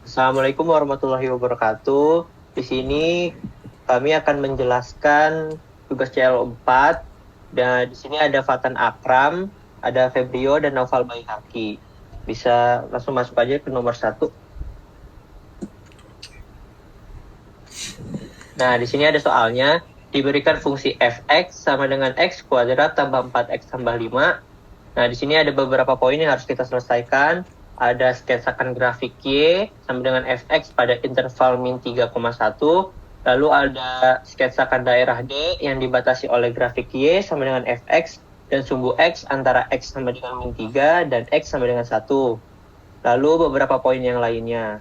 Assalamualaikum warahmatullahi wabarakatuh. Di sini kami akan menjelaskan tugas CL4 dan di sini ada Fatan Akram, ada Febrio dan Naufal Baihaqi. Bisa langsung masuk aja ke nomor 1. Nah, di sini ada soalnya. Diberikan fungsi fx sama dengan x kuadrat tambah 4x tambah 5. Nah, di sini ada beberapa poin yang harus kita selesaikan. Ada sketsakan grafik Y sama dengan fx pada interval min 3,1. Lalu ada sketsakan daerah D yang dibatasi oleh grafik Y sama dengan fx dan sumbu x antara x sama dengan min 3 dan x sama dengan 1. Lalu beberapa poin yang lainnya.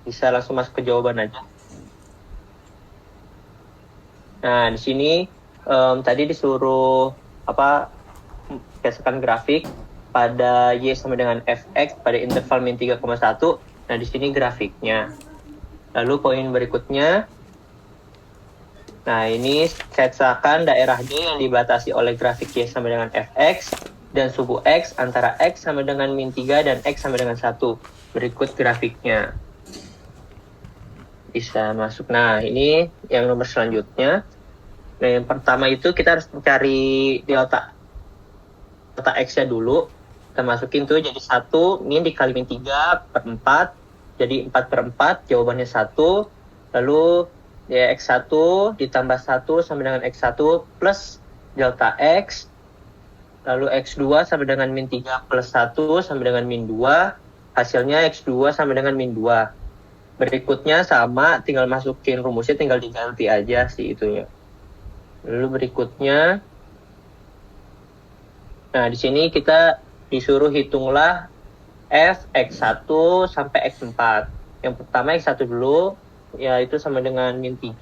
Bisa langsung masuk ke jawaban aja. Nah, di sini tadi disuruh sketsakan grafik pada Y sama dengan Fx pada interval min 3,1. Nah, di sini grafiknya. Lalu poin berikutnya. Nah, ini sketsakan daerah D yang dibatasi oleh grafik Y sama dengan Fx dan suku X antara X sama dengan min 3 dan X sama dengan 1. Berikut grafiknya. Bisa masuk. Nah, ini yang nomor selanjutnya. Nah, yang pertama itu kita harus mencari delta X-nya dulu. Kita masukin tuh jadi 1 min dikali min 3 per 4. Jadi 4 per 4, jawabannya 1. Lalu ya X1 ditambah 1 sama dengan X1 plus delta X. Lalu X2 sama dengan min 3 plus 1 sama dengan min 2. Hasilnya X2 sama dengan min 2. Berikutnya sama, tinggal masukin rumusnya, tinggal diganti aja sih itunya. Lalu berikutnya, nah di sini kita disuruh hitunglah f x1 sampai x4. Yang pertama x1 dulu, yaitu sama dengan min 3.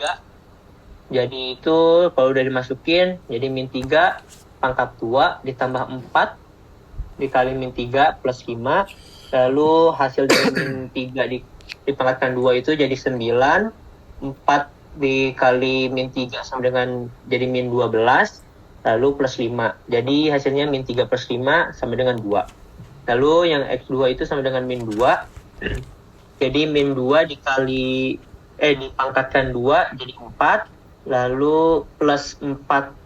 Jadi itu kalau udah dimasukin, jadi min 3 pangkat 2 ditambah 4 dikali min 3 plus 5. Lalu hasil dari min 3 dipangkatkan 2 itu jadi 9. 4 dikali min 3 sama dengan jadi min 12. Lalu plus 5. Jadi hasilnya min 3 plus 5 sama dengan 2. Lalu yang X2 itu sama dengan min 2. Jadi min 2 dipangkatkan 2 jadi 4. Lalu plus 4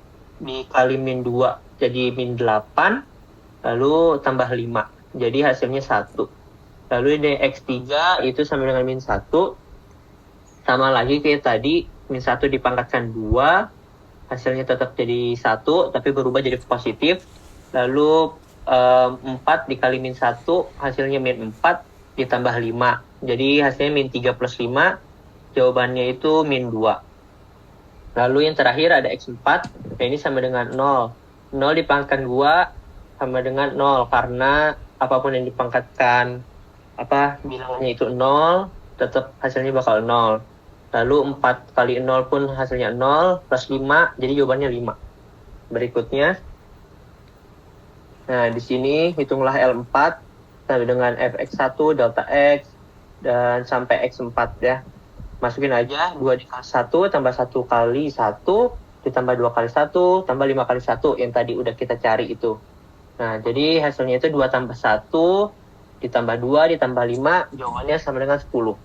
dikali min 2 jadi min 8. Lalu tambah 5. Jadi hasilnya 1. Lalu ini X3 itu sama dengan min 1. Sama lagi kayak tadi, min 1 dipangkatkan 2. Hasilnya tetap jadi 1, tapi berubah jadi positif. Lalu 4 dikali min 1, hasilnya min 4 ditambah 5. Jadi hasilnya min 3 plus 5, jawabannya itu min 2. Lalu yang terakhir ada X4, nah ini sama dengan 0. 0 dipangkatkan 2 sama dengan 0, karena apapun yang dipangkatkan, bilangannya itu 0, tetap hasilnya bakal 0. Lalu 4 kali 0 pun hasilnya 0, plus 5, jadi jawabannya 5. Berikutnya, nah di sini hitunglah L4 sama dengan fx1 delta x dan sampai x4 ya. Masukin aja 2 dikali 1 tambah 1 kali 1 ditambah 2 kali 1 tambah 5 kali 1 yang tadi udah kita cari itu. Nah, jadi hasilnya itu 2 tambah 1 ditambah 2 ditambah 5, jawabannya sama dengan 10.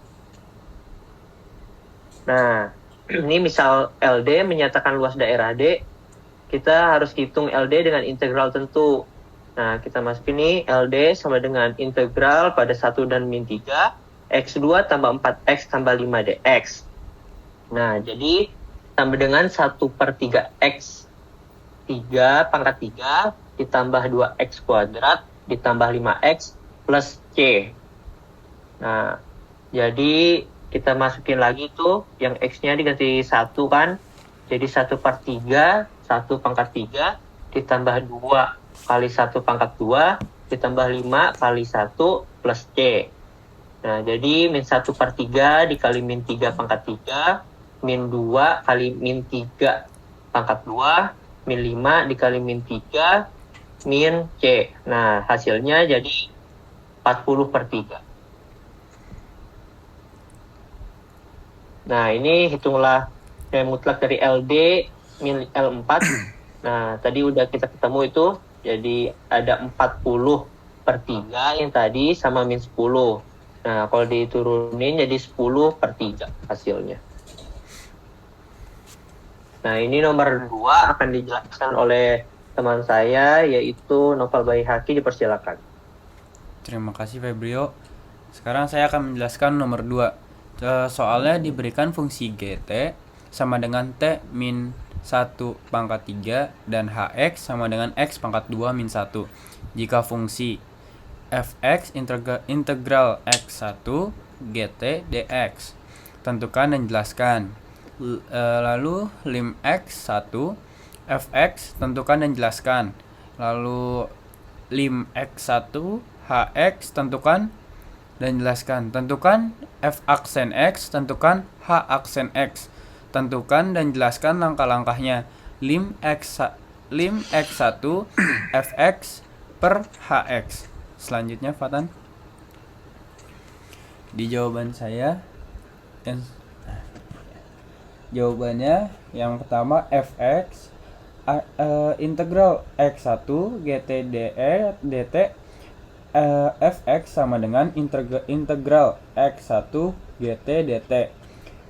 Nah, ini misal LD menyatakan luas daerah D, kita harus hitung LD dengan integral tentu. Nah, kita masukin ini LD sama dengan integral pada 1 dan min 3, X2 tambah 4X tambah 5 DX. Nah, jadi tambah dengan 1 per 3X 3 pangkat 3 ditambah 2X kuadrat ditambah 5X plus C. Nah, jadi kita masukin lagi tuh yang X-nya diganti 1 kan. Jadi 1 per 3, 1 pangkat 3 ditambah 2 kali 1 pangkat 2 ditambah 5 kali 1 plus C. Nah, jadi min 1 per 3 dikali min 3 pangkat 3, min 2 kali min 3 pangkat 2, min 5 dikali min 3, min C. Nah, hasilnya jadi 40 per 3. Nah, ini hitunglah nilai mutlak dari LD min L4. Nah, tadi udah kita ketemu itu. Jadi ada 40 per 3 yang tadi sama min 10. Nah, kalau diturunin jadi 10/3 hasilnya. Nah, ini nomor 2 akan dijelaskan oleh teman saya, yaitu Noval Baihaqi. Dipersilakan. Terima kasih Febrio. Sekarang saya akan menjelaskan nomor 2. Soalnya diberikan fungsi GT sama dengan T min 1 pangkat 3 dan HX sama dengan X pangkat 2 min 1. Jika fungsi fx integral x1 gt dx. Tentukan dan jelaskan. Lalu lim x1 fx tentukan dan jelaskan. Lalu lim x1 hx tentukan dan jelaskan. Tentukan f aksen x, tentukan h aksen x. Tentukan dan jelaskan langkah-langkahnya. Lim x1 fx per hx. Selanjutnya Fatan. Di jawaban saya jawabannya yang pertama fx integral x1 gt dt fx sama dengan integral x1 gt dt.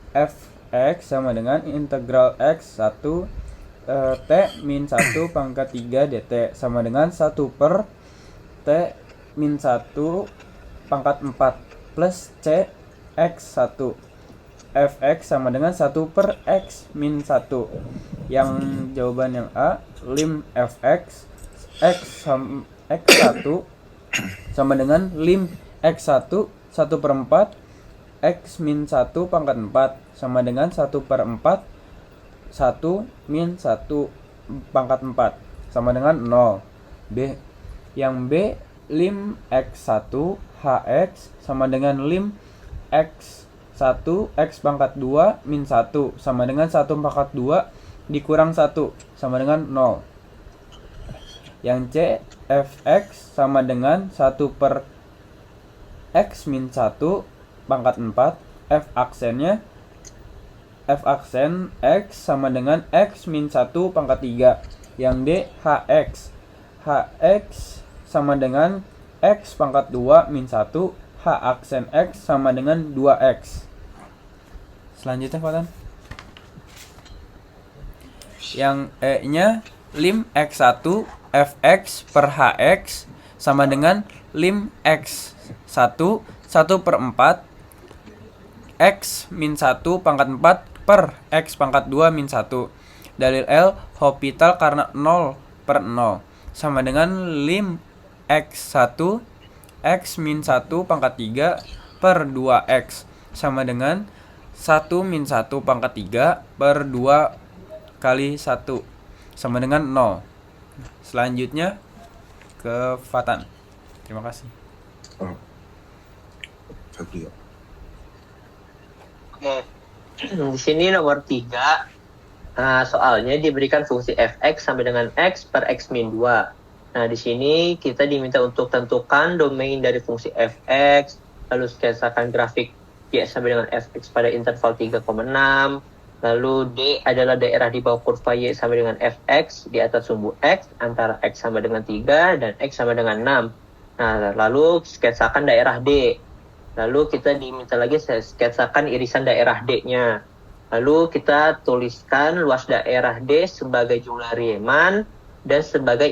Fx sama dengan integral x1 t min 1 pangkat 3 dt sama dengan 1 per t min 1 pangkat 4 plus c x1. Fx sama dengan 1 per x min 1. Yang jawaban yang A, lim fx x1 sama dengan lim x1 1 per 4 x min 1 pangkat 4 sama dengan 1 per 4 1 min 1 pangkat 4 sama dengan 0. B. Yang B, lim x1 hx sama dengan lim x1 x pangkat 2 min 1 sama dengan 1 pangkat 2 dikurang 1 sama dengan 0. Yang C, fx sama dengan 1 per x min 1 pangkat 4. F aksennya f aksen x sama dengan x min 1 pangkat 3. Yang D, hx sama dengan x pangkat 2 min 1. H aksen x sama dengan 2x. Selanjutnya Fatan. Yang E nya lim x1 fx per hx sama dengan lim x1 1 per 4 x min 1 pangkat 4 per x pangkat 2 min 1. Dalil L hospital karena 0 per 0 sama dengan lim x1 x min 1 pangkat 3 per 2x sama dengan 1 min 1 pangkat 3 per 2 kali 1 sama dengan 0. Selanjutnya ke Fatan. Terima kasih. Oke. Di sini nomor 3. Soalnya diberikan fungsi fx sama dengan x per x min 2. Nah, di sini kita diminta untuk tentukan domain dari fungsi fx, lalu sketsakan grafik y sama dengan fx pada interval 3,6. Lalu D adalah daerah di bawah kurva y sama dengan fx di atas sumbu x antara x sama dengan 3 dan x sama dengan 6. Nah, lalu sketsakan daerah D. Lalu kita diminta lagi sketsakan irisan daerah D-nya. Lalu kita tuliskan luas daerah D sebagai jumlah Riemann dan sebagai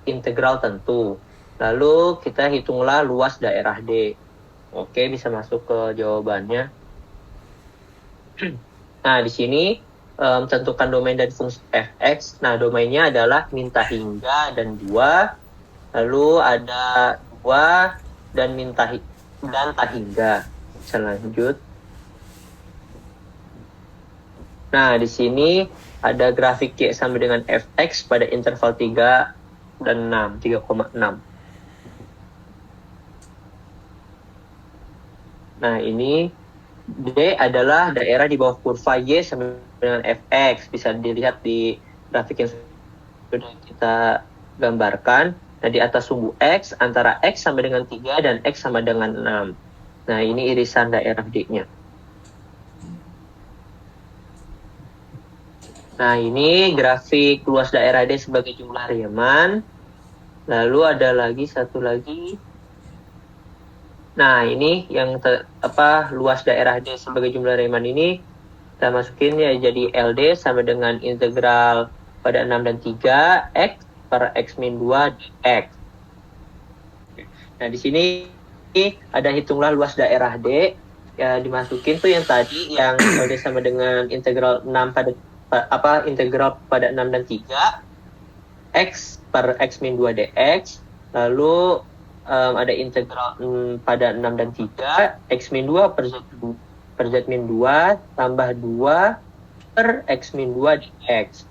integral tentu. Lalu kita hitunglah luas daerah D. Oke, bisa masuk ke jawabannya. Nah, di sini tentukan domain dari fungsi fx. Nah, domainnya adalah minta hingga dan 2. Lalu ada 2 dan minta dan tak hingga. Selanjut. Nah, di sini ada grafik y sama dengan fx pada interval 3 dan 6, 3,6. Nah, ini D adalah daerah di bawah kurva y sama dengan fx. Bisa dilihat di grafik yang sudah kita gambarkan. Nah, di atas sumbu x antara x sama dengan 3 dan x sama dengan 6. Nah, ini irisan daerah D-nya. Nah, ini grafik luas daerah D sebagai jumlah Riemann. Lalu ada lagi satu lagi. Nah, ini yang luas daerah D sebagai jumlah Riemann ini kita masukin ya jadi LD sama dengan integral pada 6 dan 3 X per X min 2 dx. Nah, di sini ada hitunglah luas daerah D. Ya, dimasukin tuh yang tadi yang LD sama dengan integral 6 integral pada 6 dan 3 X per X min 2 dx. Lalu ada integral pada 6 dan 3 X min 2 per Z min 2 tambah 2 per X min 2 dx.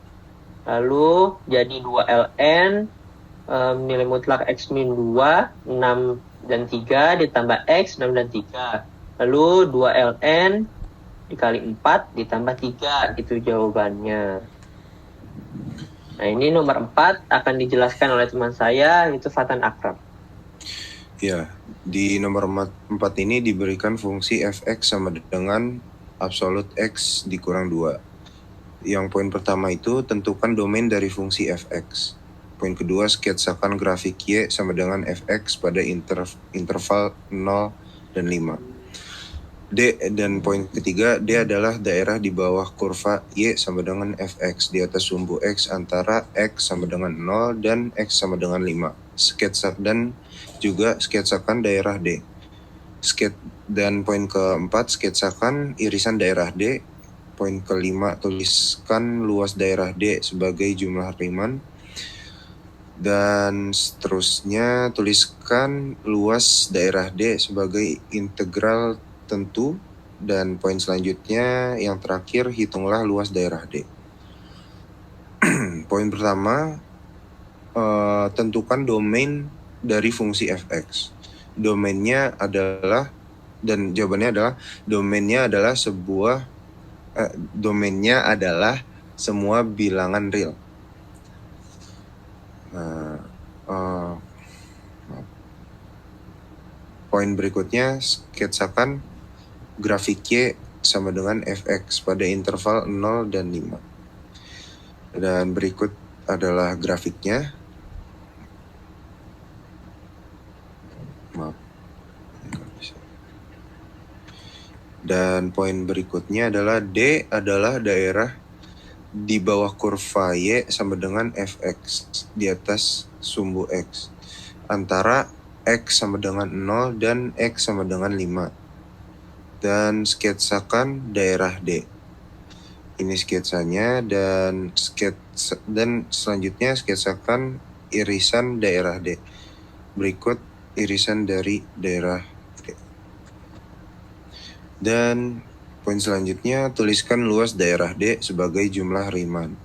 Lalu jadi 2 ln nilai mutlak X min 2 6 dan 3 ditambah X 6 dan 3. Lalu 2 ln dikali 4 ditambah 3, itu jawabannya. Nah, ini nomor 4 akan dijelaskan oleh teman saya, itu Fatan Akram. Ya, di nomor 4 ini diberikan fungsi fx sama dengan absolut x dikurang 2. Yang poin pertama itu tentukan domain dari fungsi fx. Poin kedua, sketsakan grafik y sama dengan fx pada interval 0 dan 5. D dan poin ketiga, D adalah daerah di bawah kurva y sama dengan fx di atas sumbu x antara x sama dengan 0 dan x sama dengan 5. Dan juga sketsakan daerah D. Dan poin keempat, sketsakan irisan daerah D. Poin kelima, tuliskan luas daerah D sebagai jumlah Riemann. Dan seterusnya, tuliskan luas daerah D sebagai integral tentu. Dan poin selanjutnya, yang terakhir, hitunglah luas daerah D. Poin pertama, tentukan domain dari fungsi fx. Domainnya adalah, dan jawabannya adalah, domainnya adalah semua bilangan real. Poin berikutnya, sketsakan grafik y sama dengan fx pada interval 0 dan 5. Dan berikut adalah grafiknya. Dan poin berikutnya adalah D adalah daerah di bawah kurva y sama dengan fx di atas sumbu x antara x sama dengan 0 dan x sama dengan 5. Dan sketsakan daerah D. Ini sketsanya, dan selanjutnya sketsakan irisan daerah D. Berikut irisan dari daerah D. Dan poin selanjutnya, tuliskan luas daerah D sebagai jumlah Riemann.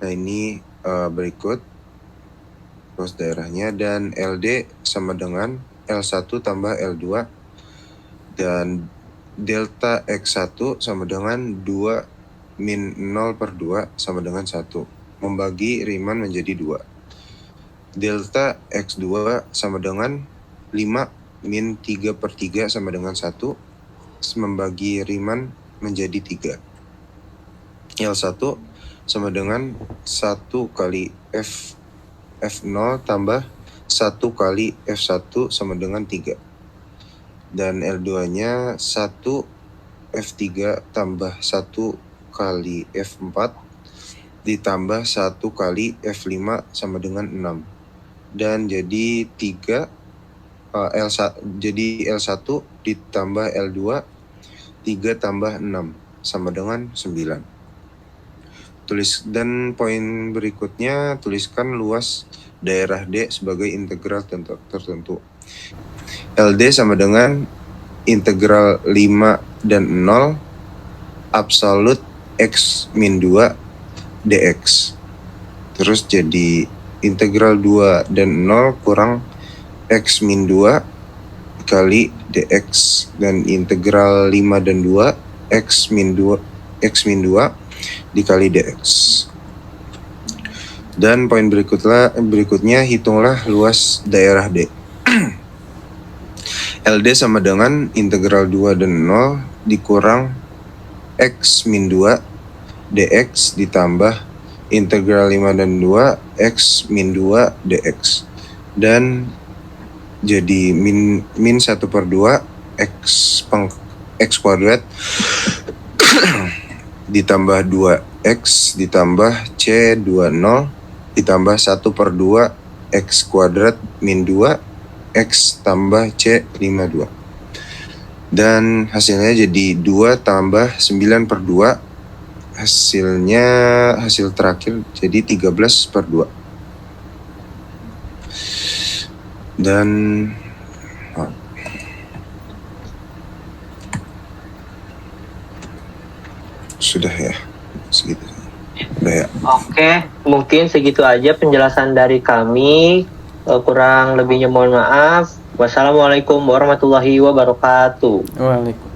Nah, ini berikut luas daerahnya, dan LD sama dengan L1 tambah L2, dan delta X1 sama dengan 2 min 0 per 2 sama dengan 1. Membagi Riemann menjadi 2. Delta X2 sama dengan 5 min 3 per 3 sama dengan 1. Membagi Riemann menjadi 3. L1 sama dengan 1 kali F0 tambah 1 kali F1 sama dengan 3. Dan L2-nya 1 F3 tambah 1 kali F4 ditambah 1 kali F5 sama dengan 6. Dan jadi L1 ditambah L2 3 tambah 6 sama dengan 9. Dan poin berikutnya, tuliskan luas daerah D sebagai integral tertentu. LD sama dengan integral 5 dan 0 absolut X min 2 dx. Terus jadi integral 2 dan 0 kurang X min 2 kali dx, dan integral 5 dan 2 X min 2 dikali dx. Dan poin berikutnya, hitunglah luas daerah D. LD sama dengan integral 2 dan 0 dikurang X min 2 dx ditambah integral 5 dan 2 X min 2 dx. Dan jadi min 1/2 x kuadrat ditambah 2x ditambah C20 ditambah 1/2 x kuadrat min 2 x tambah C52. Dan hasilnya jadi 2 tambah 9/2. Hasil terakhir jadi 13/2. Dan sudah ya, segitu. Udah ya. Oke, mungkin segitu aja penjelasan dari kami. Kurang lebihnya mohon maaf. Wassalamualaikum warahmatullahi wabarakatuh. Waalaikumsalam.